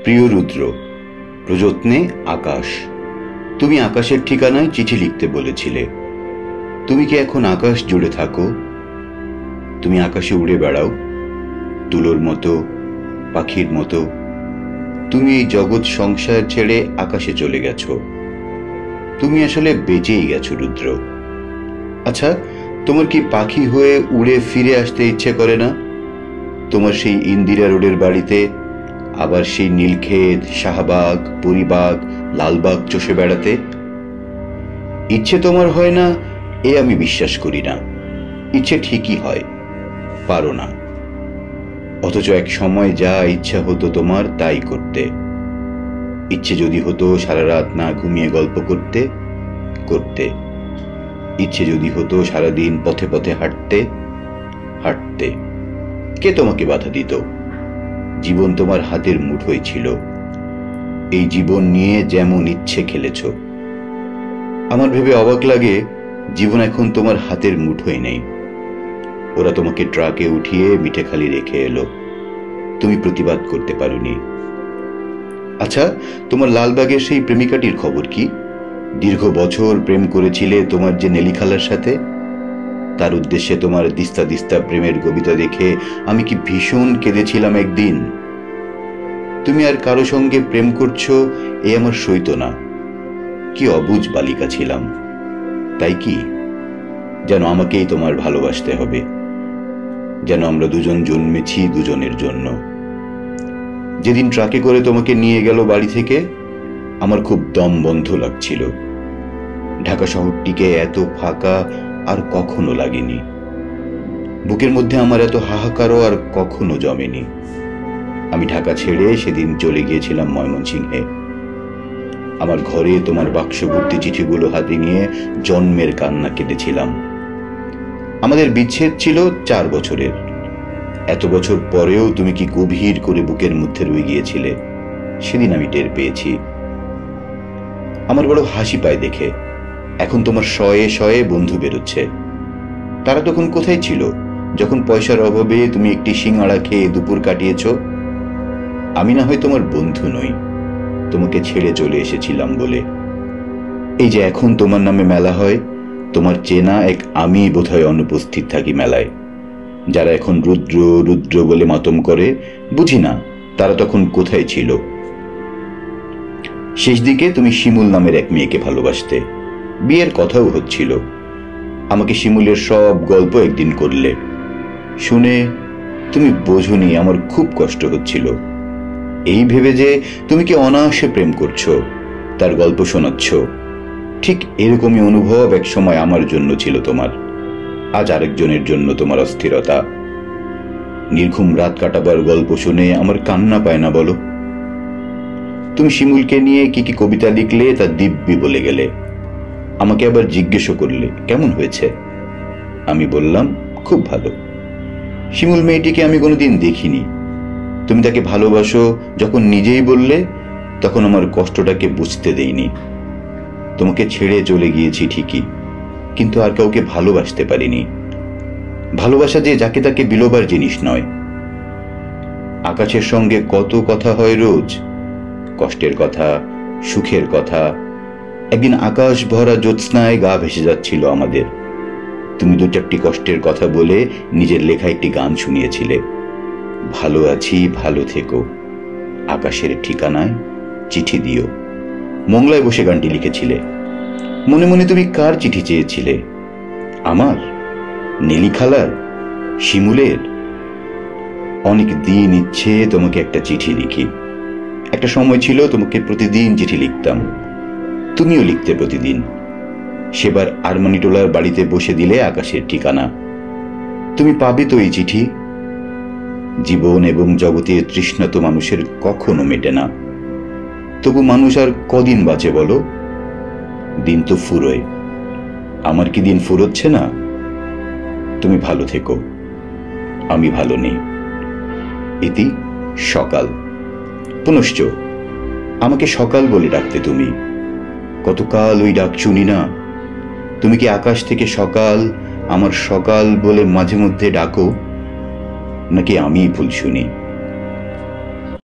প্রিয় রুদ্র, প্রযত্নে আকাশ। তুমি আকাশের ঠিকানায় চিঠি লিখতে বলেছিলে। তুমি কি এখন আকাশ জুড়ে থাকো? তুমি আকাশে উড়ে বেড়াও তুলোর মতো, পাখির মতো। তুমি এই জগৎ সংসার ছেড়ে আকাশে চলে গেছো। তুমি আসলে বেঁচেই গেছো রুদ্র। আচ্ছা, তোমার কি পাখি হয়ে উড়ে ফিরে আসতে ইচ্ছে করে না? তোমার সেই ইন্দিরা রোডের বাড়িতে আবার সেই নীলক্ষেত, শাহবাগ, পরিবাগ, লালবাগ চষে বেড়াতে ইচ্ছে তোমার হয় না? এ আমি বিশ্বাস করি না। ইচ্ছে ঠিকই হয়, পারো না। অথচ এক সময় যা ইচ্ছা হতো তোমার তাই করতে। ইচ্ছে যদি হতো সারা রাত না ঘুমিয়ে গল্প করতে করতে। ইচ্ছে যদি হতো সারাদিন পথে পথে হাঁটতে হাঁটতে। কে তোমাকে বাধা দিত? জীবন তোমার হাতের মুঠোয় ছিল। এই জীবন নিয়ে যেমন ইচ্ছে খেলেছ। আমার ভেবে অবাক লাগে, জীবন এখন তোমার হাতের মুঠোয় নেই। ওরা তোমাকে ট্রাকে উঠিয়ে মিঠেখালি রেখে এলো, তুমি প্রতিবাদ করতে পারোনি। আচ্ছা, তোমার লালবাগের সেই প্রেমিকাটির খবর কি? দীর্ঘ বছর প্রেম করেছিলে তোমার যে নেলি খালার সাথে। তার উদ্দেশ্যে তোমার দিস্তা দিস্তা প্রেমের কবিতা দেখে আমি কি ভীষণ কেঁদেছিলাম একদিন। তুমি আর কারো সঙ্গে প্রেম করছো এ আমার সইত না। কি অবুঝ বালিকা ছিলাম। তাই কি যেন আমাকেই তোমার ভালোবাসতে হবে, যেন আমরা দুজন জন্মেছি দুজনের জন্য। যেদিন ট্রাকে করে তোমাকে নিয়ে গেল বাড়ি থেকে, আমার খুব দম বন্ধ লাগছিল। ঢাকা শহরটিকে এত ফাঁকা আর কখনো লাগেনি। বুকের মধ্যে আমার এত হাহাকারও আর কখনো জমেনি। আমি ঢাকা ছেড়ে সেদিন চলে গিয়েছিলাম ময়মনসিংহে। আমার ঘরে তোমার বাক্স ভর্তি চিঠিগুলো হাতে নিয়ে জন্মের কান্না কেটেছিলাম। আমাদের বিচ্ছেদ ছিল 4 বছরের। এত বছর পরেও তুমি কি গভীর করে বুকের মধ্যে রয়ে গিয়েছিলে, সেদিন আমি টের পেয়েছি। আমার বড় হাসি পায় দেখে। এখন তোমার শয়ে শয়ে বন্ধু বেরোচ্ছে। তারা তখন কোথায় ছিল যখন পয়সার অভাবে তুমি একটি সিঙ্গাড়া খেয়ে দুপুর কাটিয়েছ? আমি না হয় তোমার বন্ধু নই, তোমাকে ছেড়ে চলে এসেছিলাম বলে। এই যে এখন তোমার নামে মেলা হয়, তোমার চেনা এক আমি বোধহয় অনুপস্থিত থাকি মেলায়। যারা এখন রুদ্র রুদ্র বলে মাতম করে, বুঝি না তারা তখন কোথায় ছিল। শেষ দিকে তুমি শিমুল নামের এক মেয়েকে ভালোবাসতে, বিয়ের কথাও হচ্ছিল। আমাকে শিমুলের সব গল্প একদিন করলে। শুনে তুমি বোঝনি আমার খুব কষ্ট হচ্ছিল। এই ভেবে যে তুমি কি অনায়াসে প্রেম করছো, তার গল্প শোনাচ্ছ। ঠিক এরকমই অনুভব এক সময় আমার জন্য ছিল তোমার। আজ আরেকজনের জন্য তোমার অস্থিরতা। নির্ঘুম রাত কাটাবার গল্প শুনে আমার কান্না পায় না বলো? তুমি শিমুলকে নিয়ে কি কি কবিতা লিখলে তা দিব্যি বলে গেলে। আমাকে আবার জিজ্ঞেসও করলে কেমন হয়েছে। আমি বললাম খুব ভালো। শিমুল মেয়েটিকে আমি কোনোদিন দেখিনি। তুমি তাকে ভালোবাসো যখন নিজেই বললে, তখন আমার কষ্টটাকে বুঝতে দেইনি। তোমাকে ছেড়ে চলে গিয়েছি ঠিকই, কিন্তু আর কাউকে ভালোবাসতে পারিনি। ভালোবাসা যে যাকে তাকে বিলোবার জিনিস নয়। আকাশের সঙ্গে কত কথা হয় রোজ, কষ্টের কথা, সুখের কথা। একদিন আকাশ ভরা জ্যোৎস্নায় গা ভেসে যাচ্ছিল আমাদের। তুমি 2-4টি কষ্টের কথা বলে নিজের লেখা একটি গান শুনিয়েছিলে। ভালো আছি, ভালো থেকো, আকাশের ঠিকানায় চিঠি দিও। মোংলায় বসে গানটি লিখেছিলে। মনে মনে তুমি কার চিঠি চেয়েছিলে? আমার, নেলি খালার, শিমুলের? অনেক দিন ইচ্ছে তোমাকে একটা চিঠি লিখি। একটা সময় ছিল তোমাকে প্রতিদিন চিঠি লিখতাম, তুমিও লিখতে প্রতিদিন। সেবার আরমানিটোলার বাড়িতে বসে দিলে আকাশের ঠিকানা। তুমি পাবে তো এই চিঠি। জীবন এবং জগতের তৃষ্ণা তো মানুষের কখনো মেটে না। তবু মানুষ আর কদিন বাঁচে বলো? দিন তো ফুরোয়। আমার কি দিন ফুরোচ্ছে না? তুমি ভালো থেকো, আমি ভালো নেই। ইতি সকাল। পুনশ্চ আমাকে সকাল বলে ডাকতে তুমি। কতকাল ওই ডাক শুনি না। তুমি কি আকাশ থেকে সকাল, আমার সকাল বলে মাঝে মধ্যে ডাকো, নাকি আমিই ভুল শুনি?